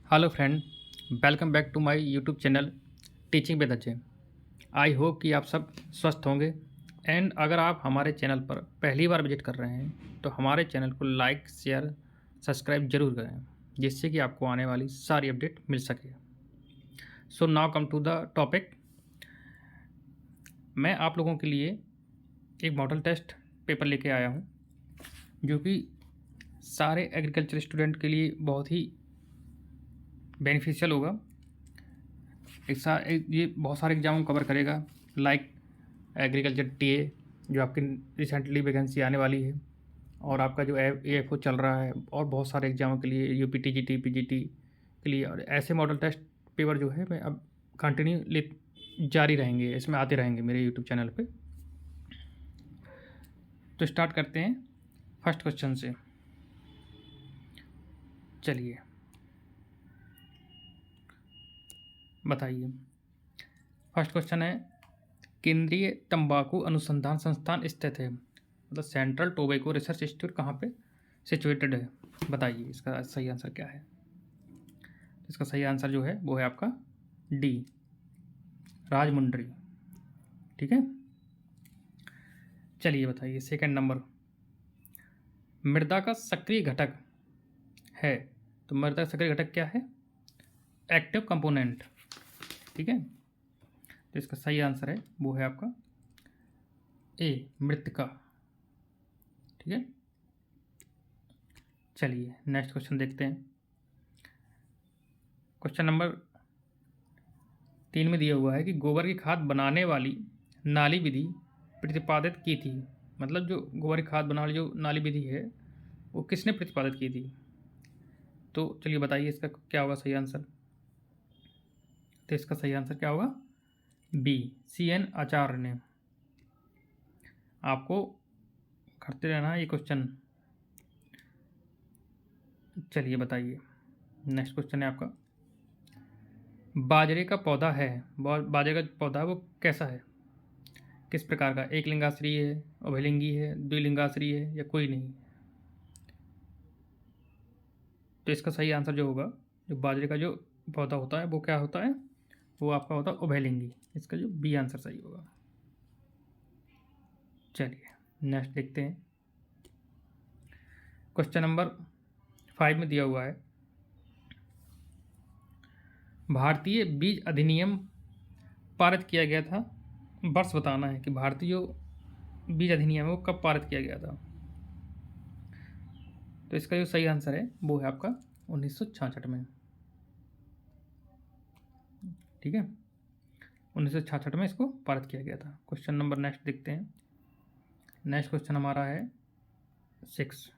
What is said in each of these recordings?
Hello friend, welcome back to my YouTube channel teaching with Ajay. I hope कि आप सब स्वस्थ होंगे। एंड अगर आप हमारे चैनल पर पहली बार विजिट कर रहे हैं तो हमारे चैनल को लाइक शेयर सब्सक्राइब जरूर करें, जिससे कि आपको आने वाली सारी अपडेट मिल सके। So now come to the topic. मैं आप लोगों के लिए एक मॉडल टेस्ट पेपर लेके आया हूँ, जो कि सारे एग्रीकल्चर स्टूडेंट के लिए बहुत ही बेनिफिशियल होगा। ये बहुत सारे एग्जाम कवर करेगा, लाइक एग्रीकल्चर टीए जो आपकी रिसेंटली वैकेंसी आने वाली है, और आपका जो एएफओ चल रहा है, और बहुत सारे एग्जामों के लिए यूपी टीजीटी पीजीटी के लिए। और ऐसे मॉडल टेस्ट पेपर जो है मैं अब कंटिन्यू ले जारी रहेंगे, इसमें आते रहेंगे मेरे यूट्यूब चैनल पे। तो स्टार्ट करते हैं फर्स्ट क्वेश्चन से। चलिए बताइए। फर्स्ट क्वेश्चन है, केंद्रीय तंबाकू अनुसंधान संस्थान स्थित है, मतलब सेंट्रल टोबैको रिसर्च इंस्टीट्यूट कहाँ पे सिचुएटेड है? बताइए इसका सही आंसर क्या है। इसका सही आंसर जो है वो है आपका डी, राजमुंड्री। ठीक है, चलिए बताइए सेकंड नंबर। मृदा का सक्रिय घटक है, तो मृदा का सक्रिय घटक क्या है? Active component. ठीक है, तो इसका सही आंसर है वो है आपका ए, मृतिका। ठीक है, चलिए नेक्स्ट क्वेश्चन देखते हैं। क्वेश्चन नंबर 3 में दिया हुआ है कि गोबर की खाद बनाने वाली नाली विधि प्रतिपादित की थी। मतलब जो गोबर की खाद बनाने वाली जो नाली विधि है वो किसने प्रतिपादित की थी? तो चलिए बताइए इसका क्या होगा सही आंसर। तो इसका सही आंसर क्या होगा? बी, CN आचार्य ने। आपको करते रहना है ये क्वेश्चन। चलिए बताइए नेक्स्ट क्वेश्चन है आपका, बाजरे का पौधा है, बाजरे का पौधा वो कैसा है, किस प्रकार का? एक लिंगाश्री है, उभयलिंगी है, द्विलिंगाश्री है, या कोई नहीं? तो इसका सही आंसर जो होगा, जो बाजरे का जो पौधा होता है वो क्या होता है? वो आपका होता है उभयलिंगी। इसका जो बी आंसर सही होगा। चलिए नेक्स्ट देखते हैं। क्वेश्चन नंबर 5 में दिया हुआ है, भारतीय बीज अधिनियम पारित किया गया था, वर्ष बताना है कि भारतीय जो बीज अधिनियम है वो कब पारित किया गया था। तो इसका जो सही आंसर है वो है आपका 1966 में। ठीक है, 1966 में इसको पारित किया गया था। क्वेश्चन नंबर नेक्स्ट देखते हैं। नेक्स्ट क्वेश्चन हमारा है 6,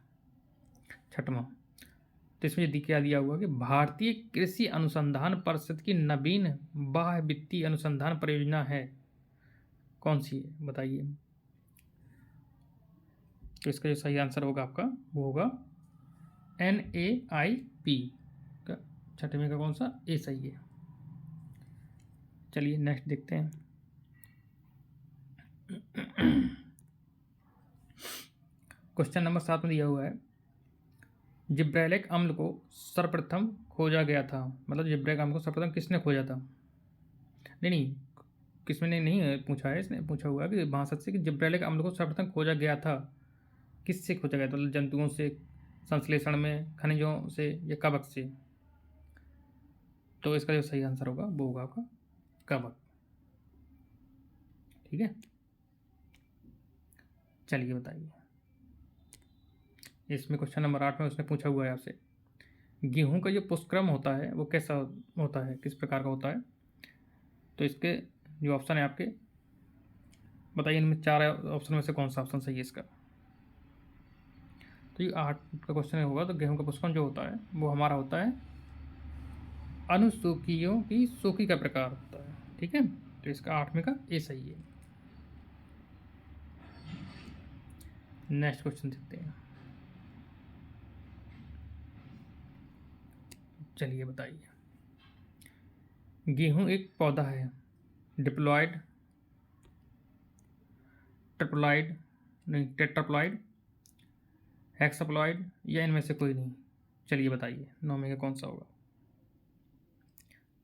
छठवां। तो इसमें क्या दिया हुआ कि भारतीय कृषि अनुसंधान परिषद की नवीन बाह्य वित्तीय अनुसंधान परियोजना है, कौन सी है बताइए। तो इसका जो सही आंसर होगा आपका वो होगा NAIP का छठवें का कौन सा ए सही है। चलिए नेक्स्ट देखते हैं। क्वेश्चन नंबर 7 में दिया हुआ है, जिब्रेलिक अम्ल को सर्वप्रथम खोजा गया था, मतलब जिब्रेलिक अम्ल को सर्वप्रथम किसने खोजा था? नहीं, किसने नहीं पूछा है, इसने पूछा हुआ है कि महासत से कि जिब्रेलिक अम्ल को सर्वप्रथम खोजा गया था, किससे खोजा गया था? मतलब जंतुओं से, संश्लेषण में, खनिजों से, या कवक से? तो इसका जो सही आंसर होगा वो होगा आपका कवक। ठीक है, चलिए बताइए। इसमें क्वेश्चन नंबर 8 में उसने पूछा हुआ है आपसे, गेहूं का जो पुष्पक्रम होता है वो कैसा होता है, किस प्रकार का होता है? तो इसके जो ऑप्शन है आपके, बताइए इनमें 4 ऑप्शन में से कौन सा ऑप्शन सही है इसका। तो ये 8 का क्वेश्चन होगा, तो गेहूं का पुष्पक्रम जो होता है वो हमारा होता है अनुसूकियों की सूखी का प्रकार होता है। ठीक है, तो इसका 8 में का ए सही है। नेक्स्ट क्वेश्चन देखते हैं। चलिए बताइए, गेहूं एक पौधा है, डिप्लॉयड, ट्रिप्लॉयड, नहीं टेट्राप्लॉयड, हेक्साप्लॉयड, या इनमें से कोई नहीं? चलिए बताइए 9 में का कौन सा होगा।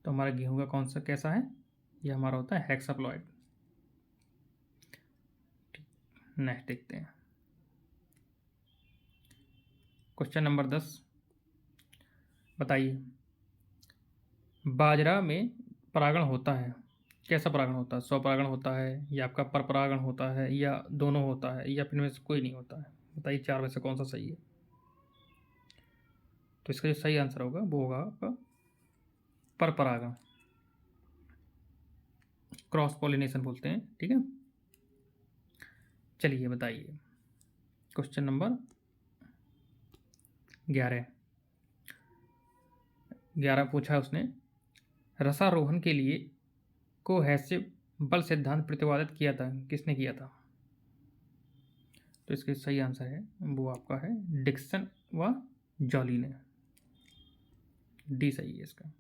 तो हमारा गेहूं का कौन सा कैसा है, ये हमारा होता है हेक्साप्लॉइड। नेक्स्ट देखते हैं क्वेश्चन नंबर 10, बताइए बाजरा में परागण होता है, कैसा परागण होता है, स्वपरागण होता है या आपका परपरागण होता है या दोनों होता है या फिर इनमें से कोई नहीं होता है? बताइए चार में से कौन सा सही है। तो इसका जो सही आंसर होगा वो होगा आपका परपरागण, क्रॉस पॉलिनेशन बोलते हैं, ठीक है। चलिए बताइए क्वेश्चन नंबर 11 पूछा उसने, रसारोहण के लिए कोहेसिव बल सिद्धांत प्रतिपादित किया था, किसने किया था? तो इसके सही आंसर है वो आपका है डिक्सन व जॉली ने, डी सही है इसका।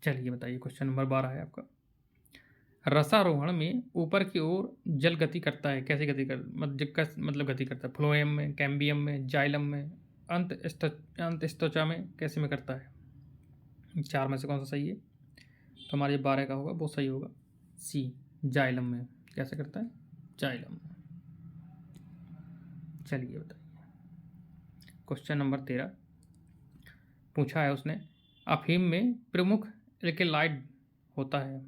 चलिए बताइए क्वेश्चन नंबर 12 है आपका, रसारोहण में ऊपर की ओर जल गति करता है, कैसे गति कर मतलब गति करता है, फ्लोएम में, कैम्बियम में, जाइलम में, अंत स्टोचा में, कैसे में करता है? चार में से कौन सा सही है? तो हमारे 12 का होगा वो सही होगा सी, जाइलम में। कैसे करता है? जाइलम में। चलिए बताइए क्वेश्चन नंबर 13 पूछा है उसने, अफीम में प्रमुख एल्केलाइड होता है,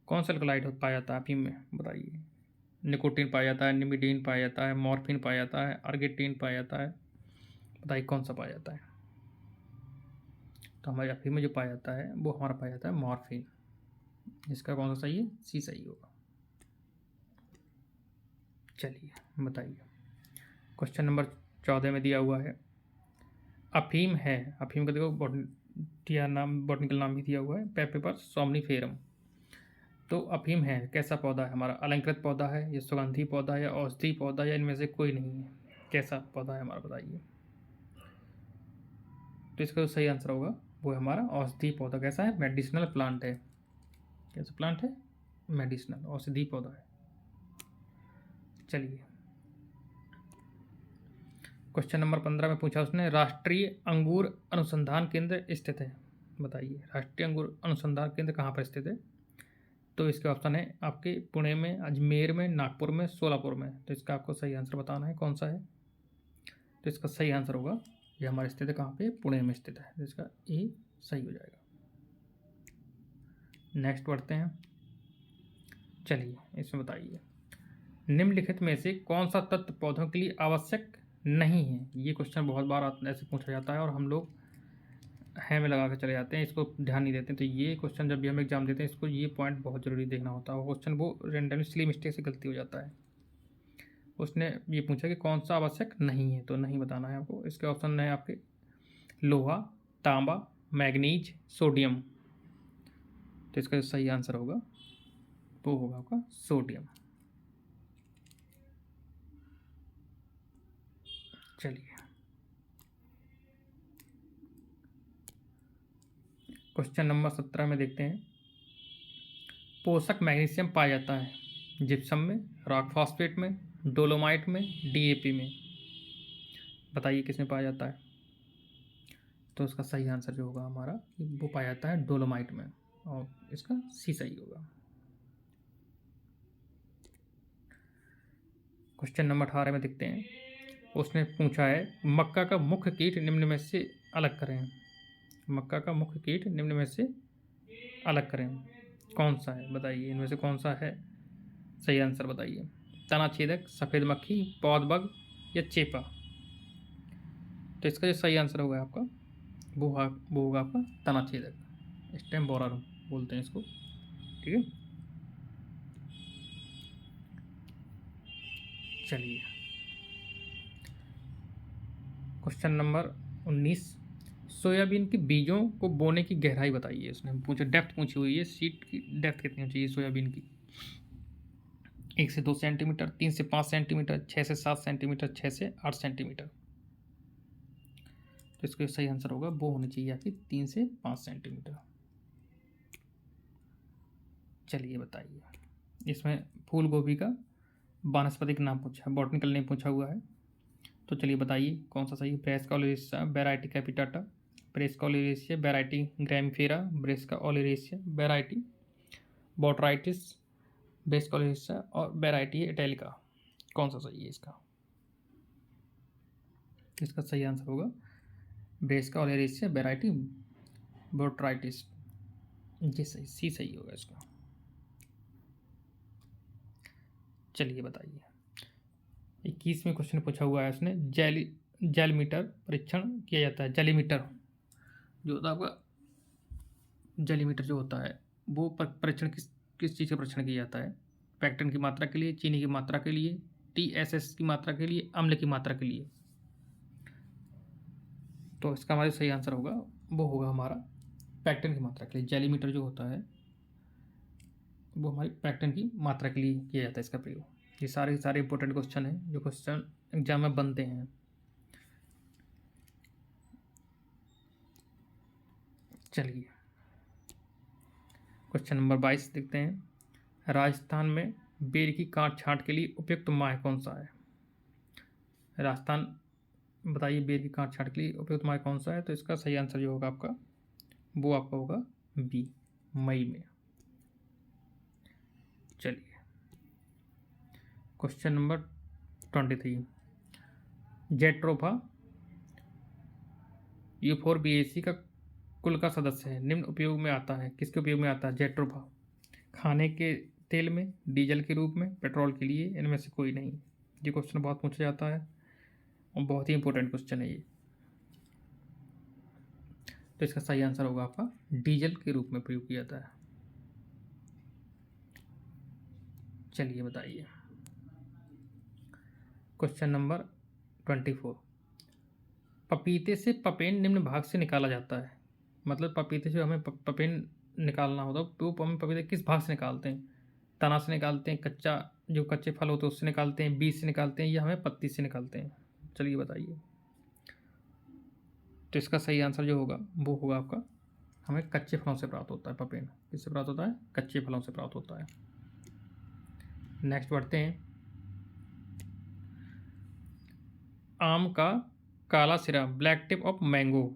कौन सा एल्केलाइड पाया जाता है अफीम में? बताइए। निकोटीन पाया जाता है, निमिडीन पाया जाता है, मॉर्फिन पाया जाता है, अर्गेटीन पाया जाता है, बताइए कौन सा पाया जाता है? तो हमारे अफीम में जो पाया जाता है वो हमारा पाया जाता है मॉर्फिन, इसका कौन सा सही है? सी सही होगा। चलिए बताइए क्वेश्चन नंबर 14 में दिया हुआ है, अफीम है, अफीम का देखो बॉटनिकल नाम भी दिया हुआ है, पेपिपर सोमनीफेरम। तो अफीम है कैसा पौधा है हमारा? अलंकृत पौधा है या सुगंधी पौधा है या औषधि पौधा या इनमें से कोई नहीं है? कैसा पौधा है हमारा बताइए। तो इसका जो सही आंसर होगा वो है हमारा औषधि पौधा। कैसा है? मेडिसिनल प्लांट है। कैसा प्लांट है? मेडिसिनल, औषधि पौधा है। चलिए क्वेश्चन नंबर 15 में पूछा उसने, राष्ट्रीय अंगूर अनुसंधान केंद्र स्थित है, बताइए राष्ट्रीय अंगूर अनुसंधान केंद्र कहाँ पर स्थित है? तो इसके ऑप्शन है आपके पुणे में, अजमेर में, नागपुर में, सोलापुर में। तो इसका आपको सही आंसर बताना है कौन सा है। तो इसका सही आंसर होगा ये हमारे स्थित है कहाँ पे? पुणे में स्थित है। तो इसका ए सही हो जाएगा। नेक्स्ट बढ़ते हैं। चलिए इसमें बताइए, निम्नलिखित में से कौन सा तत्व पौधों के लिए आवश्यक नहीं है? ये क्वेश्चन बहुत बार ऐसे पूछा जाता है और हम लोग है में लगा के चले जाते हैं, इसको ध्यान नहीं देते। तो ये क्वेश्चन जब भी हम एग्जाम देते हैं इसको ये पॉइंट बहुत ज़रूरी देखना होता है। वो क्वेश्चन वो रेंडमली सिली मिस्टेक से गलती हो जाता है। उसने ये पूछा कि कौन सा आवश्यक नहीं है, तो नहीं बताना है आपको। इसके ऑप्शन है आपके लोहा, तांबा, मैग्नीज, सोडियम। तो इसका जो सही आंसर होगा वो होगा आपका सोडियम। चलिए क्वेश्चन नंबर 17 में देखते हैं, पोषक मैग्नीशियम पाया जाता है जिप्सम में, रॉक फॉस्फेट में, डोलोमाइट में, डीएपी में। बताइए किसमें पाया जाता है? तो उसका सही आंसर जो होगा हमारा वो पाया जाता है डोलोमाइट में, और इसका सी सही होगा। क्वेश्चन नंबर 18 में देखते हैं, उसने पूछा है मक्का का मुख्य कीट निम्न में से अलग करें। मक्का का मुख्य कीट निम्न में से अलग करें, कौन सा है? बताइए इनमें से कौन सा है सही आंसर? बताइए। तना छेदक, सफ़ेद मक्खी, पौध बग या चेपा। तो इसका जो सही आंसर होगा आपका वो होगा आपका तना छेदक, स्टेम बोरर बोलते हैं इसको, ठीक है। चलिए क्वेश्चन नंबर 19, सोयाबीन के बीजों को बोने की गहराई बताइए। उसने पूछा, डेप्थ पूछी हुई है, सीड की डेप्थ कितनी होनी चाहिए सोयाबीन की? 1 से 2 सेंटीमीटर, 3 से 5 सेंटीमीटर, 6 से 7 सेंटीमीटर, 6 से 8 सेंटीमीटर। तो इसका सही आंसर होगा वो होनी चाहिए आपकी 3 से 5 सेंटीमीटर। चलिए बताइए, इसमें फूल गोभी का वानस्पतिक नाम पूछा है, बॉटनिकल नेम पूछा हुआ है। तो चलिए बताइए कौन सा सही है? Brassica oleosa, variety capitata, Brassica oleracea variety gemmifera, Brassica oleracea variety botrytis, Brassica oleracea और वैरायटी है इटैलिका। कौन सा सही है इसका? इसका सही आंसर होगा ब्रेस्का ओलियरेशिया वैरायटी बोट्राइटिस। ये सही, सी सही होगा इसका। चलिए बताइए, 21वें क्वेश्चन पूछा हुआ है उसने, जैलीमीटर परीक्षण किया जाता है। जैलीमीटर जो होता है आपका, जैलीमीटर जो होता है वो परीक्षण किस चीज़ का परीक्षण किया जाता है? पैक्टन की मात्रा के लिए, चीनी की मात्रा के लिए, TSS की मात्रा के लिए, अम्ल की मात्रा के लिए। तो इसका हमारा सही आंसर होगा वो होगा हमारा पैक्टन की मात्रा के लिए। जैलीमीटर जो होता है वो हमारी पैक्टन की मात्रा के लिए किया जाता है इसका प्रयोग। ये सारे इंपॉर्टेंट क्वेश्चन हैं जो क्वेश्चन एग्जाम में बनते हैं। चलिए क्वेश्चन नंबर 22 देखते हैं। राजस्थान में बेर की काट छांट के लिए उपयुक्त माह कौन सा है? राजस्थान, बताइए बेर की काट छांट के लिए उपयुक्त माह कौन सा है? तो इसका सही आंसर जो होगा आपका वो आपका होगा बी, मई में। चलिए क्वेश्चन नंबर 23, जेट्रोफा यूफोरबिएसी का कुल का सदस्य है, निम्न उपयोग में आता है। किसके उपयोग में आता है जेट्रोफा? खाने के तेल में, डीजल के रूप में, पेट्रोल के लिए, इनमें से कोई नहीं। ये क्वेश्चन बहुत पूछा जाता है और बहुत ही इंपॉर्टेंट क्वेश्चन है ये। तो इसका सही आंसर होगा आपका डीजल के रूप में प्रयोग किया जाता है। चलिए बताइए क्वेश्चन नंबर 24, पपीते से पपेन निम्न भाग से निकाला जाता है। मतलब पपीते से हमें पपेन निकालना होता है तो हम पपीते किस भाग से निकालते हैं? तना से निकालते हैं, कच्चा जो कच्चे फल होते हैं उससे निकालते हैं, बीज से निकालते हैं, या हमें पत्ती से निकालते हैं? चलिए बताइए। तो इसका सही आंसर जो होगा वो होगा आपका, हमें कच्चे फलों से प्राप्त होता है पपेन। किससे प्राप्त होता है? कच्चे फलों से प्राप्त होता है। नेक्स्ट बढ़ते हैं। आम का काला सिरा, ब्लैक टिप ऑफ मैंगो,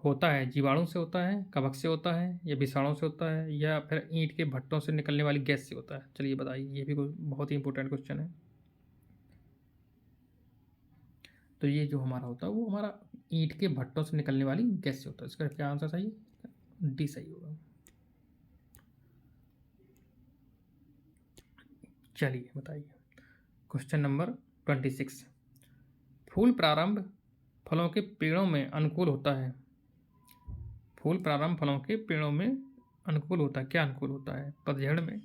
होता है जीवाणु से होता है, कवक से होता है, या विषाणु से होता है, या फिर ईंट के भट्टों से निकलने वाली गैस से होता है? चलिए बताइए, ये भी बहुत ही इंपॉर्टेंट क्वेश्चन है। तो ये जो हमारा होता है वो हमारा ईंट के भट्टों से निकलने वाली गैस से होता है। इसका क्या आंसर सही है? डी सही होगा। चलिए बताइए क्वेश्चन नंबर 26, फूल प्रारंभ फलों के पेड़ों में अनुकूल होता है। फूल प्रारंभ फलों के पेड़ों में अनुकूल होता है। क्या अनुकूल होता है? पतझड़ में,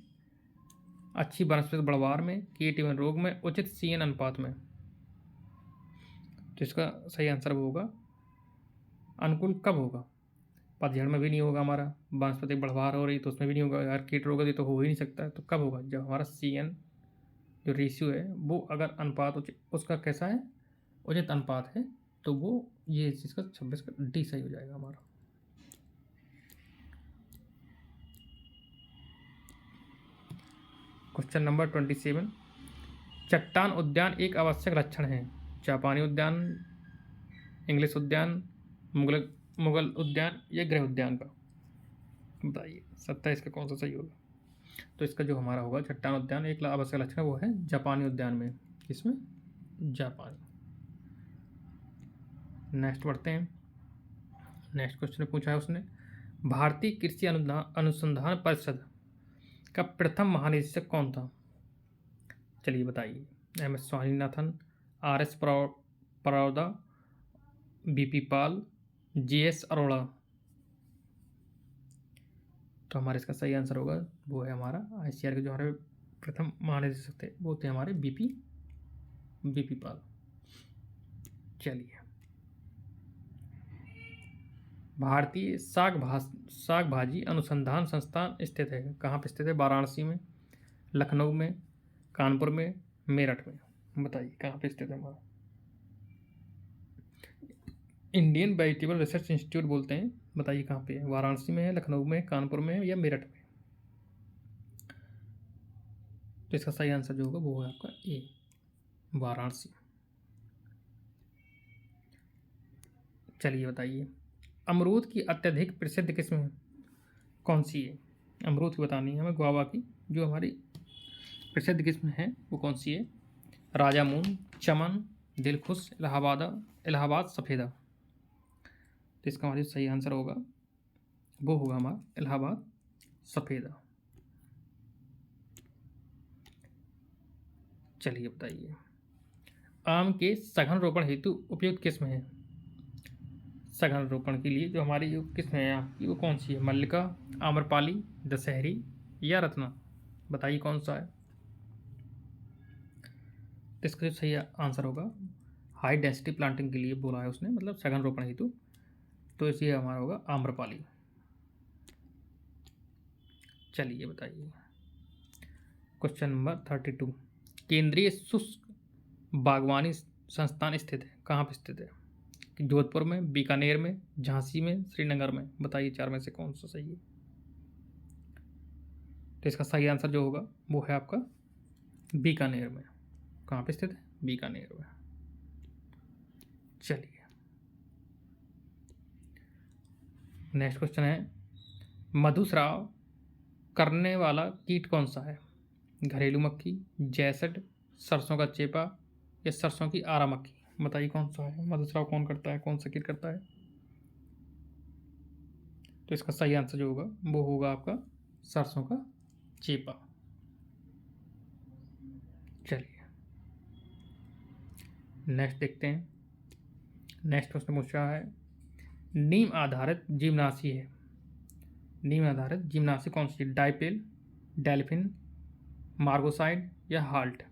अच्छी वनस्पति बढ़वार में, कीट एवं रोग में, उचित CN अनुपात में। तो इसका सही आंसर वो होगा, अनुकूल कब होगा? पतझड़ में भी नहीं होगा हमारा, वनस्पति बढ़वार हो रही तो उसमें भी नहीं होगा, यार कीट रोग है तो हो ही नहीं सकता है। तो कब होगा? जब हमारा CN जो रेशियो है वो अगर अनुपात उसका कैसा है, उचित अनुपात है, तो वो ये चीज़ का 26 का डी सही हो जाएगा हमारा। क्वेश्चन नंबर 27, चट्टान उद्यान एक आवश्यक लक्षण है। जापानी उद्यान, इंग्लिश उद्यान, मुगल उद्यान, या गृह उद्यान का? बताइए 27 का कौन सा सही होगा? तो इसका जो हमारा होगा चट्टान उद्यान एक आवश्यक लक्षण है वो है जापानी उद्यान में। किसमें? जापान। नेक्स्ट बढ़ते हैं। नेक्स्ट क्वेश्चन पूछा है उसने, भारतीय कृषि अनुसंधान परिषद का प्रथम महानिदेशक कौन था? चलिए बताइए। MS Swaminathan, RS Paroda, BP पाल, GS अरोड़ा। तो हमारे इसका सही आंसर होगा वो है हमारा ICAR के जो हमारे प्रथम महानिदेशक थे वो थे हमारे BP पाल। चलिए, भारतीय साग भाजी अनुसंधान संस्थान स्थित है। कहाँ पे स्थित है? वाराणसी में, लखनऊ में, कानपुर में, मेरठ में। बताइए कहाँ पे स्थित है हमारा? इंडियन वेजिटेबल रिसर्च इंस्टीट्यूट बोलते हैं। बताइए कहाँ पे है? वाराणसी में है, लखनऊ में, कानपुर में, या मेरठ में? तो इसका सही आंसर जो होगा वो है आपका ए, वाराणसी। चलिए बताइए अमरूद की अत्यधिक प्रसिद्ध किस्म कौन सी है? अमरूद की बतानी है हमें, गुआवा की जो हमारी प्रसिद्ध किस्म है वो कौन सी है? राजा मून, चमन, दिलखुश, इलाहाबाद सफ़ेदा। तो इसका हमारी सही आंसर होगा वो होगा हमारा इलाहाबाद सफ़ेदा। चलिए बताइए, आम के सघन रोपण हेतु उपयुक्त किस्म है? सघन रोपण के लिए जो हमारी जो किस्म है आपकी वो कौन सी है? मल्लिका, आम्रपाली, दशहरी या रत्ना? बताइए कौन सा है? तो इसका जो सही आंसर होगा, हाई डेंसिटी प्लांटिंग के लिए बोला है उसने, मतलब सघन रोपण हेतु, तो इसलिए हमारा होगा आम्रपाली। चलिए बताइए, क्वेश्चन नंबर 32, केंद्रीय शुष्क बागवानी संस्थान स्थित है कहाँ पर स्थित है? जोधपुर में, बीकानेर में, झांसी में, श्रीनगर में? बताइए चार में से कौन सा सही है? तो इसका सही आंसर जो होगा वो है आपका बीकानेर में। कहाँ पे स्थित है? बीकानेर में। चलिए नेक्स्ट क्वेश्चन है, मधुस्राव करने वाला कीट कौन सा है? घरेलू मक्खी, जैसड, सरसों का चेपा या सरसों की आरा मक्खी? बताइए कौन सा है? मधुस्राव कौन करता है, कौन सा कीट करता है? तो इसका सही आंसर जो होगा वो होगा आपका सरसों का चेपा। चलिए नेक्स्ट देखते हैं। नेक्स्ट क्वेश्चन पूछ रहा है, नीम आधारित जीवनाशी है, नीम आधारित जीवनाशी कौन सी? डाइपेल, डेल्फिन, मार्गोसाइड या हाल्ट?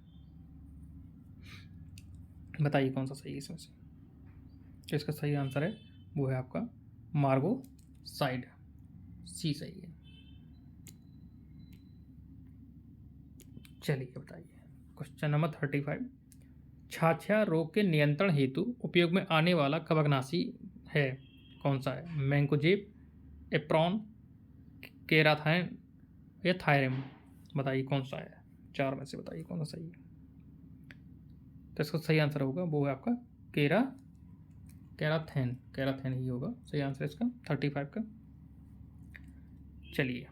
बताइए कौन सा सही है इसमें से? तो इसका सही आंसर है वो है आपका मार्गोसाइड, सी सही है। चलिए बताइए, क्वेश्चन नंबर 35, छाछा रोग के नियंत्रण हेतु उपयोग में आने वाला कवकनाशी है कौन सा है? मैंकोजेब, एप्रॉन, केराथाइन या थायरम? बताइए कौन सा है? चार में से बताइए कौन सा सही है? तो इसका सही आंसर होगा वो है आपका केराथेन ही होगा सही आंसर इसका 35 का। चलिए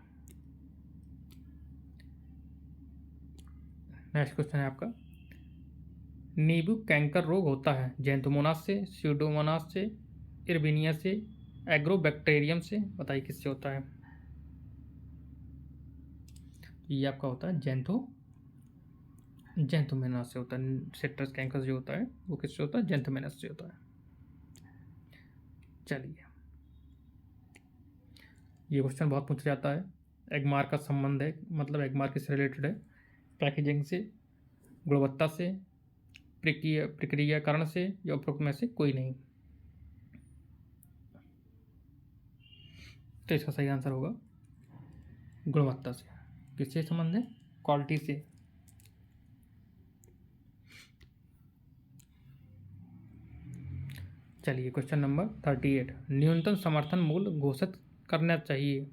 नेक्स्ट क्वेश्चन है आपका, नींबू कैंकर रोग होता है जैंथोमोनास से, स्यूडोमोनास से, इरबिनिया से, एग्रोबैक्टेरियम से? बताइए किससे होता है? ये आपका होता है जैंथोमोनास से होता है। सिट्रस कैंकर जो होता है वो किससे होता है? जैंथोमोनास से होता है। चलिए ये क्वेश्चन बहुत पूछा जाता है, एगमार का संबंध है, मतलब एगमार किससे रिलेटेड है? पैकेजिंग से, गुणवत्ता से, प्रक्रियाकरण से या उपरोक्त में से कोई नहीं? तो इसका सही आंसर होगा गुणवत्ता से। किससे संबंध है? क्वालिटी से। चलिए क्वेश्चन नंबर 38, न्यूनतम समर्थन मूल्य घोषित करना चाहिए,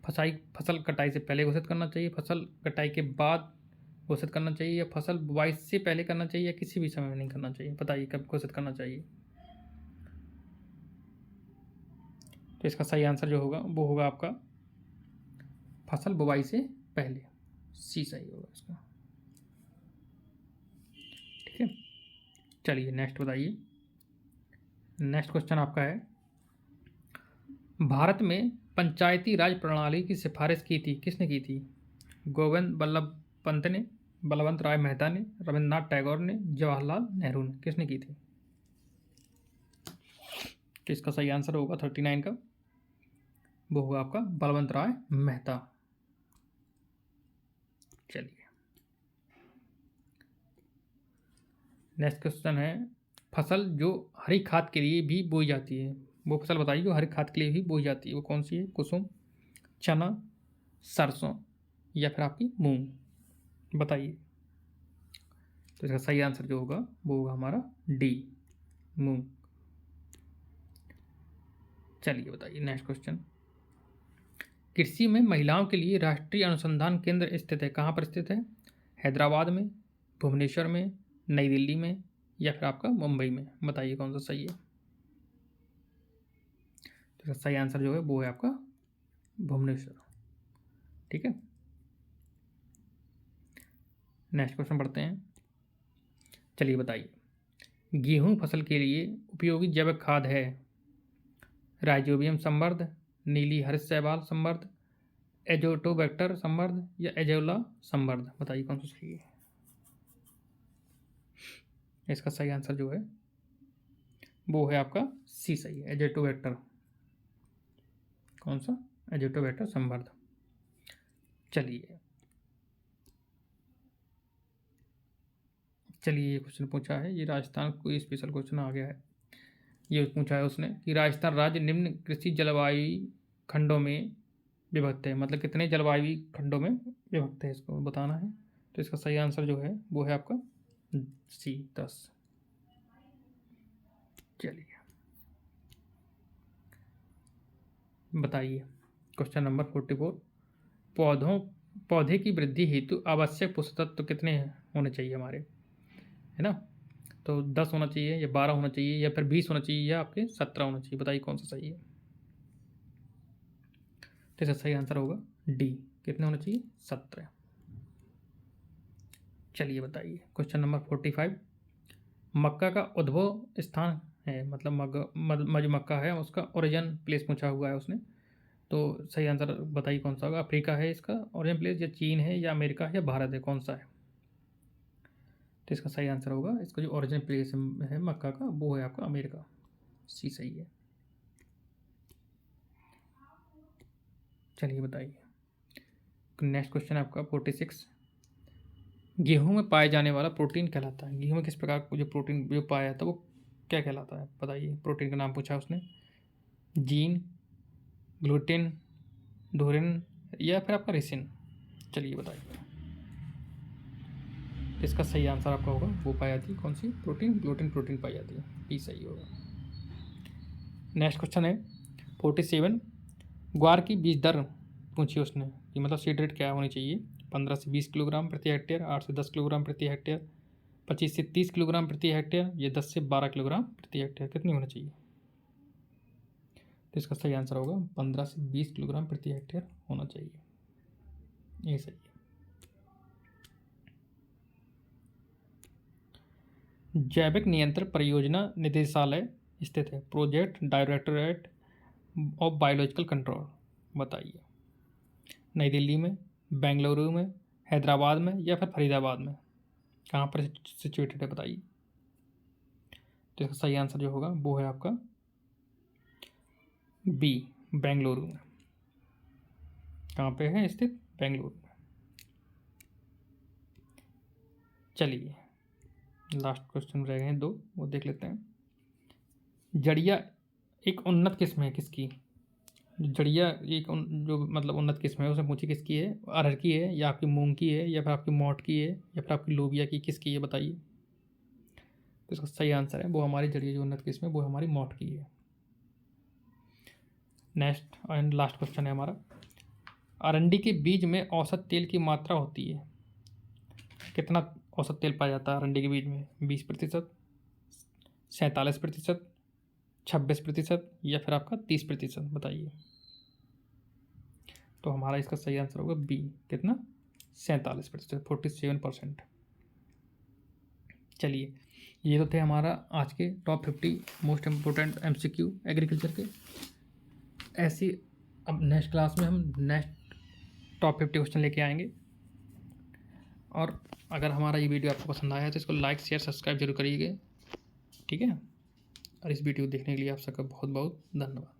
फसल कटाई से पहले घोषित करना चाहिए, फसल कटाई के बाद घोषित करना चाहिए, या फसल बुआई से पहले करना चाहिए, या किसी भी समय में नहीं करना चाहिए? बताइए कब घोषित करना चाहिए? तो इसका सही आंसर जो होगा वो होगा आपका फसल बुआई से पहले, सी सही होगा इसका। ठीक है, चलिए नेक्स्ट बताइए। नेक्स्ट क्वेश्चन आपका है, भारत में पंचायती राज प्रणाली की सिफारिश की थी किसने की थी? गोविंद बल्लभ पंत ने, बलवंत राय मेहता ने, रविन्द्रनाथ टैगोर ने, जवाहरलाल नेहरू ने? किसने की थी? तो इसका सही आंसर होगा 39 का, वो होगा आपका बलवंत राय मेहता। चलिए नेक्स्ट क्वेश्चन है, फसल जो हरी खाद के लिए भी बोई जाती है, वो फसल बताइए जो हरी खाद के लिए भी बोई जाती है, वो कौन सी है? कुसुम, चना, सरसों या फिर आपकी मूंग? बताइए। तो इसका सही आंसर जो होगा वो होगा हमारा डी, मूंग। चलिए बताइए नेक्स्ट क्वेश्चन, कृषि में महिलाओं के लिए राष्ट्रीय अनुसंधान केंद्र स्थित है कहाँ पर स्थित है? हैदराबाद में, भुवनेश्वर में, नई दिल्ली में या फिर आपका मुंबई में? बताइए कौन सा सही है? तो सही आंसर जो है वो है आपका भुवनेश्वर। ठीक है, नेक्स्ट क्वेश्चन पढ़ते हैं। चलिए बताइए, गेहूं फसल के लिए उपयोगी जैविक खाद है राइजोबियम समृद्ध, नीली हरित शैवाल समृद्ध, एजोटोबैक्टर समृद्ध या एजोला समृद्ध? बताइए कौन सा सही है। इसका सही आंसर जो है वो है आपका सी सही है, एजोटोबैक्टर। कौन सा? एजोटोबैक्टर समृद्ध। चलिए ये क्वेश्चन पूछा है, ये राजस्थान कोई स्पेशल क्वेश्चन आ गया है। ये पूछा है उसने कि राजस्थान राज्य निम्न कृषि जलवायु खंडों में विभक्त है, मतलब कितने जलवायु खंडों में विभक्त है, इसको बताना है। तो इसका सही आंसर जो है वो है आपका सी 10। चलिए बताइए क्वेश्चन नंबर 44, पौधे की वृद्धि हेतु आवश्यक पोषक तत्व कितने होने चाहिए हमारे, है ना? तो 10 होना चाहिए या 12 होना चाहिए या फिर 20 होना चाहिए या आपके 17 होना चाहिए? बताइए कौन सा सही है। तो इसका सही आंसर होगा डी, कितने होना चाहिए? 17। चलिए बताइए क्वेश्चन नंबर 45, मक्का का उद्भव स्थान है, मतलब जो मक्का है उसका ओरिजिन प्लेस पूछा हुआ है उसने। तो सही आंसर बताइए कौन सा होगा। अफ्रीका है इसका ओरिजिन प्लेस, या चीन है, या अमेरिका है, या भारत है, कौन सा है? तो इसका सही आंसर होगा, इसका जो ओरिजिन प्लेस है मक्का का वो है आपका अमेरिका। सी सही है। चलिए बताइए नेक्स्ट क्वेश्चन है आपका 46, गेहूं में पाए जाने वाला प्रोटीन कहलाता है, गेहूं में किस प्रकार का जो प्रोटीन जो पाया जाता है वो क्या कहलाता है? बताइए, प्रोटीन का नाम पूछा है उसने। जीन, ग्लूटेन, धुरिन या फिर आपका रेसिन? चलिए बताइए। इसका सही आंसर आपका होगा वो पाई जाती है कौन सी प्रोटीन? ग्लूटेन प्रोटीन पाई जाती है। ई सही होगा। नेक्स्ट क्वेश्चन है 47, ग्वार की बीज दर पूछी उसने कि मतलब सीड रेट क्या होनी चाहिए। 15 से 20 किलोग्राम प्रति हेक्टेयर, 8 से 10 किलोग्राम प्रति हेक्टेयर, 25 से 30 किलोग्राम प्रति हेक्टेयर, या 10 से 12 किलोग्राम प्रति हेक्टेयर? कितनी होनी चाहिए? तो इसका सही आंसर होगा 15 से 20 किलोग्राम प्रति हेक्टेयर होना चाहिए। ये सही है। जैविक नियंत्रण परियोजना निदेशालय स्थित है, project directorate of biological control? बताइए, नई दिल्ली में, बेंगलुरु में, हैदराबाद में या फिर फरीदाबाद में? कहाँ पर सिचुएटेड है बताइए। तो इसका सही आंसर जो होगा वो है आपका बी, बेंगलुरु में। कहाँ पे है स्थित? बेंगलुरु में। चलिए लास्ट क्वेश्चन रह गए हैं 2, वो देख लेते हैं। जड़िया एक उन्नत किस्म है किसकी? जड़िया एक जो मतलब उन्नत किस्म है, उसने पूछी किसकी है? अरहर की है, या आपकी मूंग की है, या फिर आपकी मोट की है, या फिर आपकी लोबिया की? किसकी है बताइए। तो इसका सही आंसर है वो हमारी जड़िया जो उन्नत किस्म है वो हमारी मोट की है। नेक्स्ट एंड लास्ट क्वेश्चन है हमारा, अरंडी के बीज में औसत तेल की मात्रा होती है, कितना औसत तेल पाया जाता है अरंडी के बीज में? 20%, 47%, 26% या फिर आपका 30%? बताइए। तो हमारा इसका सही आंसर होगा बी, कितना? 47%, 47%। चलिए ये तो थे हमारा आज के top 50 most important MCQ agriculture के। ऐसी अब नेक्स्ट क्लास में हम नेक्स्ट टॉप 50 क्वेश्चन लेके आएंगे। और अगर हमारा ये वीडियो आपको पसंद आया तो इसको लाइक शेयर सब्सक्राइब जरूर करिएगा, ठीक है। और इस वीडियो को देखने के लिए आप सबका बहुत बहुत धन्यवाद।